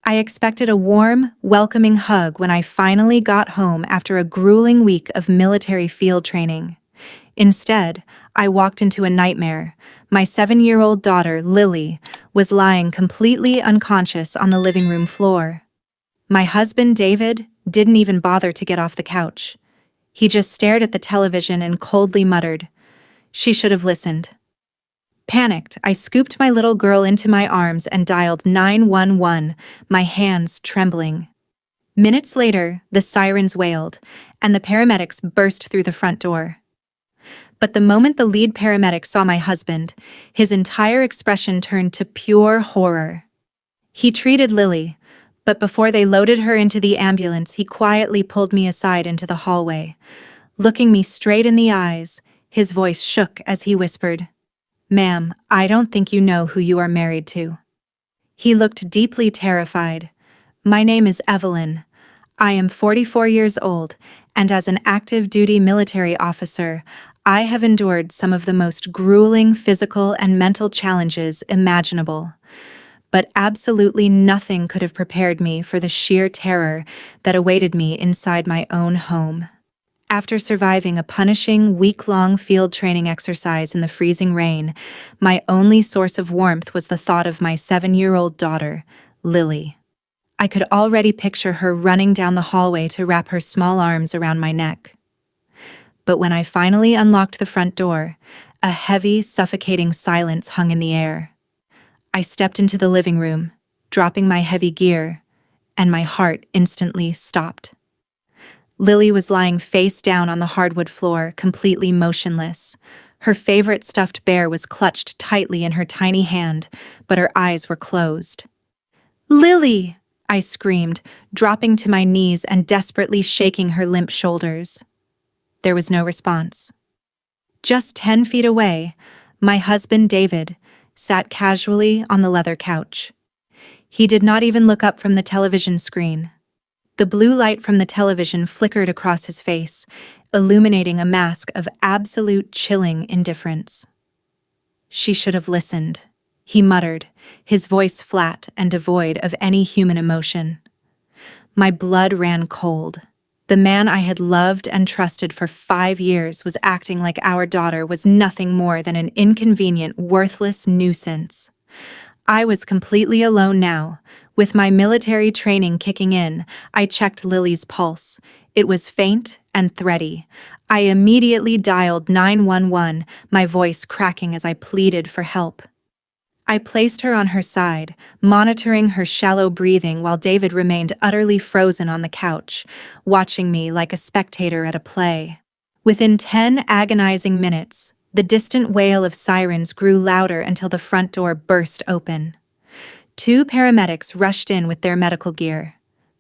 I expected a warm, welcoming hug when I finally got home after a grueling week of military field training. Instead, I walked into a nightmare. My 7-year-old daughter, Lily, was lying completely unconscious on the living room floor. My husband, David, didn't even bother to get off the couch. He just stared at the television and coldly muttered, "She should have listened." Panicked, I scooped my little girl into my arms and dialed 911, my hands trembling. Minutes later, the sirens wailed, and the paramedics burst through the front door. But the moment the lead paramedic saw my husband, his entire expression turned to pure horror. He treated Lily, but before they loaded her into the ambulance, he quietly pulled me aside into the hallway. Looking me straight in the eyes, his voice shook as he whispered, "Ma'am, I don't think you know who you are married to." He looked deeply terrified. "My name is Evelyn. I am 44 years old, and as an active-duty military officer, I have endured some of the most grueling physical and mental challenges imaginable. But absolutely nothing could have prepared me for the sheer terror that awaited me inside my own home." After surviving a punishing, week-long field training exercise in the freezing rain, my only source of warmth was the thought of my 7-year-old daughter, Lily. I could already picture her running down the hallway to wrap her small arms around my neck. But when I finally unlocked the front door, a heavy, suffocating silence hung in the air. I stepped into the living room, dropping my heavy gear, and my heart instantly stopped. Lily was lying face down on the hardwood floor, completely motionless. Her favorite stuffed bear was clutched tightly in her tiny hand, but her eyes were closed. "Lily!" I screamed, dropping to my knees and desperately shaking her limp shoulders. There was no response. Just 10 feet away, my husband, David, sat casually on the leather couch. He did not even look up from the television screen. The blue light from the television flickered across his face, illuminating a mask of absolute chilling indifference. "She should have listened," he muttered, his voice flat and devoid of any human emotion. My blood ran cold. The man I had loved and trusted for 5 years was acting like our daughter was nothing more than an inconvenient, worthless nuisance. I was completely alone now. With my military training kicking in, I checked Lily's pulse. It was faint and thready. I immediately dialed 911, my voice cracking as I pleaded for help. I placed her on her side, monitoring her shallow breathing while David remained utterly frozen on the couch, watching me like a spectator at a play. Within 10 agonizing minutes, the distant wail of sirens grew louder until the front door burst open. 2 paramedics rushed in with their medical gear.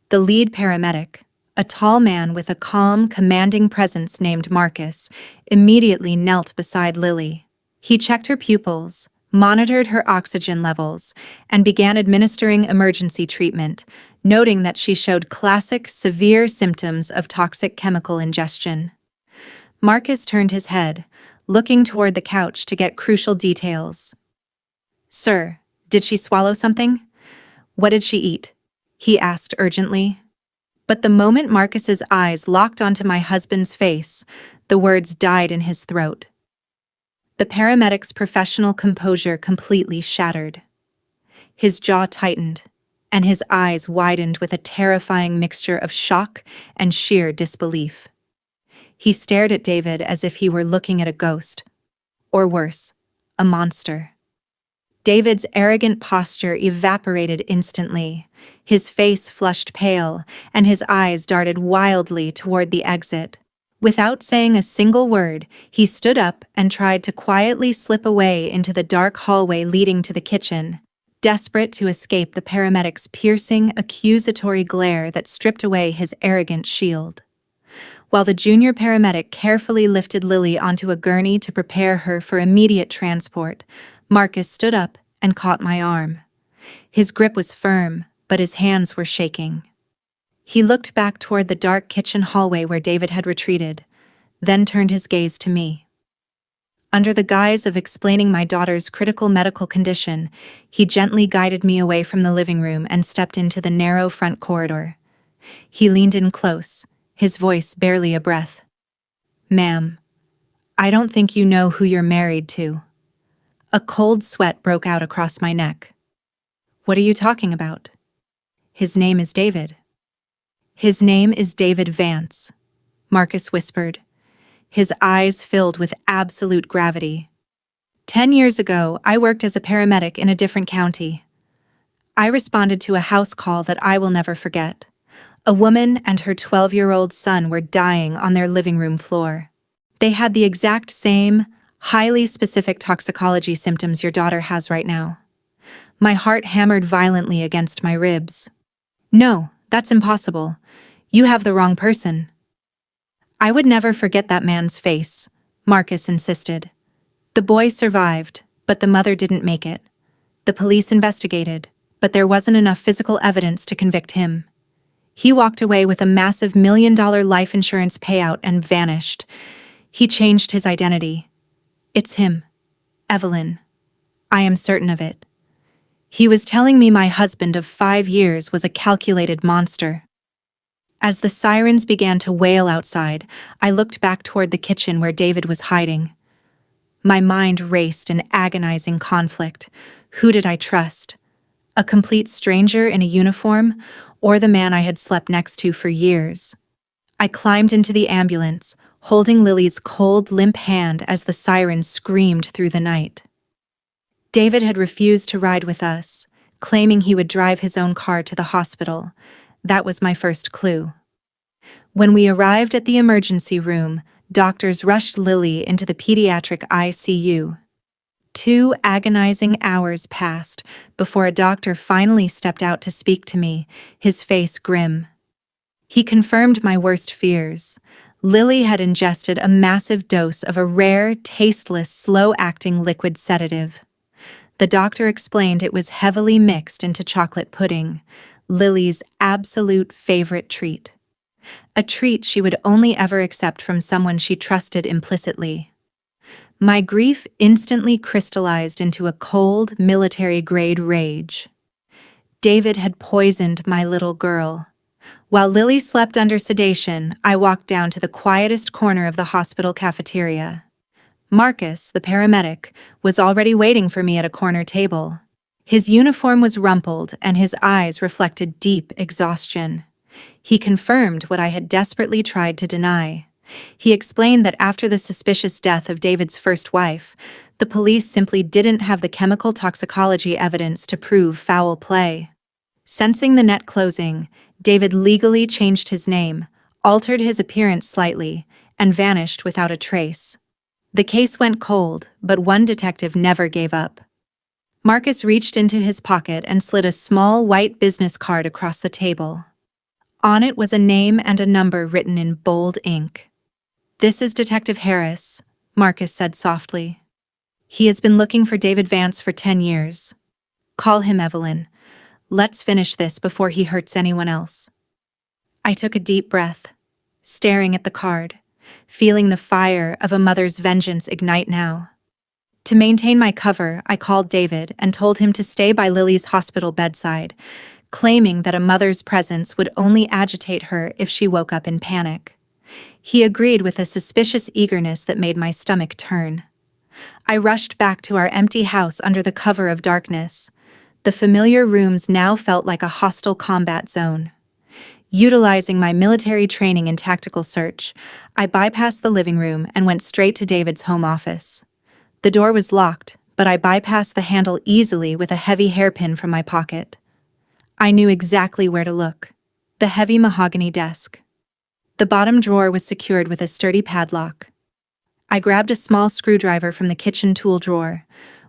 The lead paramedic, a tall man with a calm, commanding presence named Marcus, immediately knelt beside Lily. He checked her pupils, monitored her oxygen levels, and began administering emergency treatment, noting that she showed classic, severe symptoms of toxic chemical ingestion. Marcus turned his head, looking toward the couch to get crucial details. "Sir, did she swallow something? What did she eat?" he asked urgently. But the moment Marcus's eyes locked onto my husband's face, the words died in his throat. The paramedic's professional composure completely shattered. His jaw tightened, and his eyes widened with a terrifying mixture of shock and sheer disbelief. He stared at David as if he were looking at a ghost, or worse, a monster. David's arrogant posture evaporated instantly. His face flushed pale, and his eyes darted wildly toward the exit. Without saying a single word, he stood up and tried to quietly slip away into the dark hallway leading to the kitchen, desperate to escape the paramedic's piercing, accusatory glare that stripped away his arrogant shield. While the junior paramedic carefully lifted Lily onto a gurney to prepare her for immediate transport, Marcus stood up and caught my arm. His grip was firm, but his hands were shaking. He looked back toward the dark kitchen hallway where David had retreated, then turned his gaze to me. Under the guise of explaining my daughter's critical medical condition, he gently guided me away from the living room and stepped into the narrow front corridor. He leaned in close, his voice barely a breath. "Ma'am, I don't think you know who you're married to." A cold sweat broke out across my neck. "What are you talking about?" "His name is David." "His name is David Vance," Marcus whispered, his eyes filled with absolute gravity. 10 years ago, I worked as a paramedic in a different county. I responded to a house call that I will never forget. A woman and her 12-year-old son were dying on their living room floor. They had the exact same, highly specific toxicology symptoms your daughter has right now. My heart hammered violently against my ribs. "No, that's impossible. You have the wrong person." "I would never forget that man's face," Marcus insisted. "The boy survived, but the mother didn't make it. The police investigated, but there wasn't enough physical evidence to convict him. He walked away with a massive $1 million life insurance payout and vanished. He changed his identity. It's him, Evelyn. I am certain of it. He was telling me my husband of 5 years was a calculated monster." As the sirens began to wail outside, I looked back toward the kitchen where David was hiding. My mind raced in agonizing conflict. Who did I trust? A complete stranger in a uniform, or the man I had slept next to for years? I climbed into the ambulance, holding Lily's cold, limp hand as the sirens screamed through the night. David had refused to ride with us, claiming he would drive his own car to the hospital. That was my first clue. When we arrived at the emergency room, doctors rushed Lily into the pediatric ICU. 2 agonizing hours passed before a doctor finally stepped out to speak to me, his face grim. He confirmed my worst fears. Lily had ingested a massive dose of a rare, tasteless, slow-acting liquid sedative. The doctor explained it was heavily mixed into chocolate pudding, Lily's absolute favorite treat. A treat she would only ever accept from someone she trusted implicitly. My grief instantly crystallized into a cold, military-grade rage. David had poisoned my little girl. While Lily slept under sedation, I walked down to the quietest corner of the hospital cafeteria. Marcus, the paramedic, was already waiting for me at a corner table. His uniform was rumpled and his eyes reflected deep exhaustion. He confirmed what I had desperately tried to deny. He explained that after the suspicious death of David's first wife, the police simply didn't have the chemical toxicology evidence to prove foul play. Sensing the net closing, David legally changed his name, altered his appearance slightly, and vanished without a trace. The case went cold, but one detective never gave up. Marcus reached into his pocket and slid a small white business card across the table. On it was a name and a number written in bold ink. "This is Detective Harris," Marcus said softly. "He has been looking for David Vance for 10 years. Call him Evelyn. Let's finish this before he hurts anyone else." I took a deep breath, staring at the card, feeling the fire of a mother's vengeance ignite now. To maintain my cover, I called David and told him to stay by Lily's hospital bedside, claiming that a mother's presence would only agitate her if she woke up in panic. He agreed with a suspicious eagerness that made my stomach turn. I rushed back to our empty house under the cover of darkness. The familiar rooms now felt like a hostile combat zone. Utilizing my military training in tactical search, I bypassed the living room and went straight to David's home office. The door was locked, but I bypassed the handle easily with a heavy hairpin from my pocket. I knew exactly where to look. The heavy mahogany desk. The bottom drawer was secured with a sturdy padlock. I grabbed a small screwdriver from the kitchen tool drawer,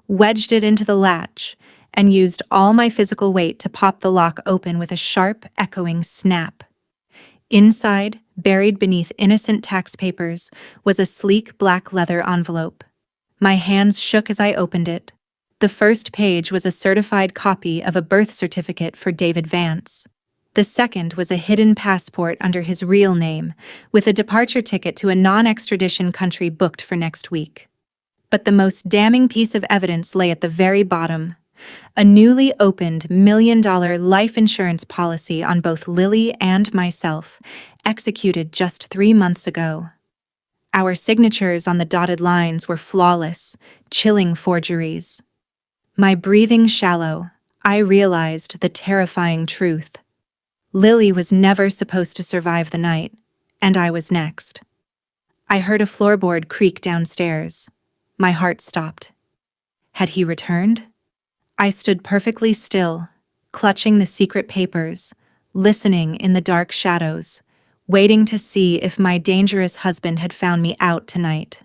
wedged it into the latch, and used all my physical weight to pop the lock open with a sharp, echoing snap. Inside, buried beneath innocent tax papers, was a sleek black leather envelope. My hands shook as I opened it. The first page was a certified copy of a birth certificate for David Vance. The second was a hidden passport under his real name, with a departure ticket to a non-extradition country booked for next week. But the most damning piece of evidence lay at the very bottom. A newly opened $1 million life insurance policy on both Lily and myself, executed just 3 months ago. Our signatures on the dotted lines were flawless, chilling forgeries. My breathing shallow, I realized the terrifying truth. Lily was never supposed to survive the night, and I was next. I heard a floorboard creak downstairs. My heart stopped. Had he returned? I stood perfectly still, clutching the secret papers, listening in the dark shadows, waiting to see if my dangerous husband had found me out tonight.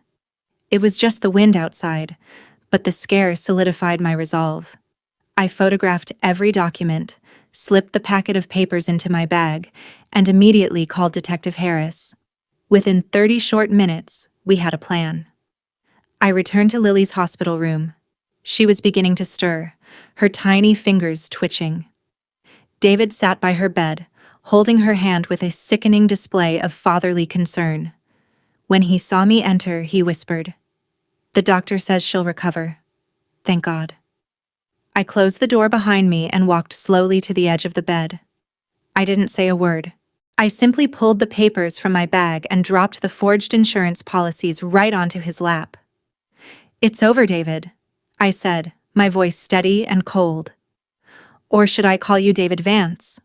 It was just the wind outside, but the scare solidified my resolve. I photographed every document, slipped the packet of papers into my bag, and immediately called Detective Harris. Within 30 short minutes, we had a plan. I returned to Lily's hospital room. She was beginning to stir, her tiny fingers twitching. David sat by her bed, holding her hand with a sickening display of fatherly concern. When he saw me enter, he whispered, "The doctor says she'll recover. Thank God." I closed the door behind me and walked slowly to the edge of the bed. I didn't say a word. I simply pulled the papers from my bag and dropped the forged insurance policies right onto his lap. "It's over, David," I said, my voice steady and cold. "Or should I call you David Vance?"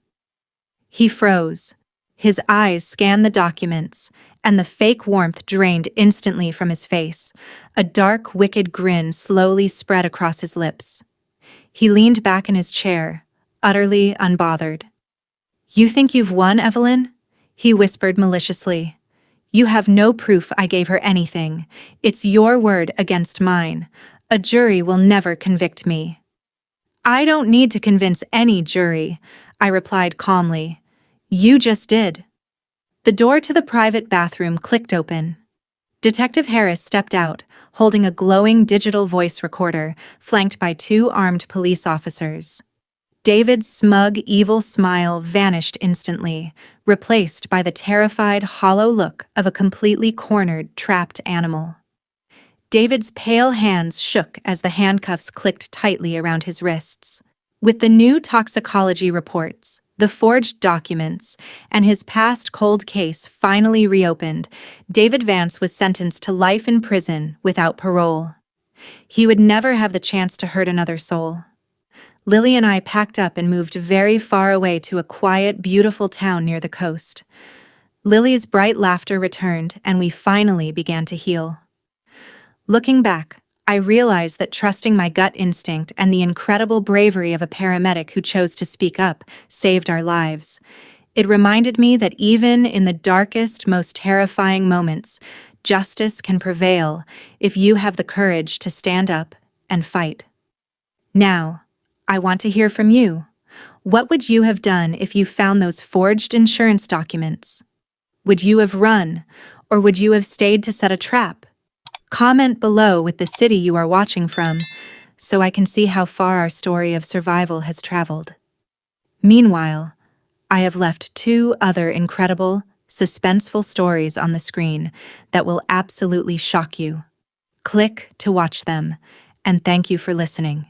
He froze. His eyes scanned the documents, and the fake warmth drained instantly from his face. A dark, wicked grin slowly spread across his lips. He leaned back in his chair, utterly unbothered. "You think you've won, Evelyn?" he whispered maliciously. "You have no proof I gave her anything. It's your word against mine. A jury will never convict me." "I don't need to convince any jury," I replied calmly. "You just did." The door to the private bathroom clicked open. Detective Harris stepped out, holding a glowing digital voice recorder, flanked by 2 armed police officers. David's smug, evil smile vanished instantly, replaced by the terrified, hollow look of a completely cornered, trapped animal. David's pale hands shook as the handcuffs clicked tightly around his wrists. With the new toxicology reports, the forged documents, and his past cold case finally reopened, David Vance was sentenced to life in prison without parole. He would never have the chance to hurt another soul. Lily and I packed up and moved very far away to a quiet, beautiful town near the coast. Lily's bright laughter returned, and we finally began to heal. Looking back, I realized that trusting my gut instinct and the incredible bravery of a paramedic who chose to speak up saved our lives. It reminded me that even in the darkest, most terrifying moments, justice can prevail if you have the courage to stand up and fight. Now, I want to hear from you. What would you have done if you found those forged insurance documents? Would you have run, or would you have stayed to set a trap? Comment below with the city you are watching from, so I can see how far our story of survival has traveled. Meanwhile, I have left 2 other incredible, suspenseful stories on the screen that will absolutely shock you. Click to watch them, and thank you for listening.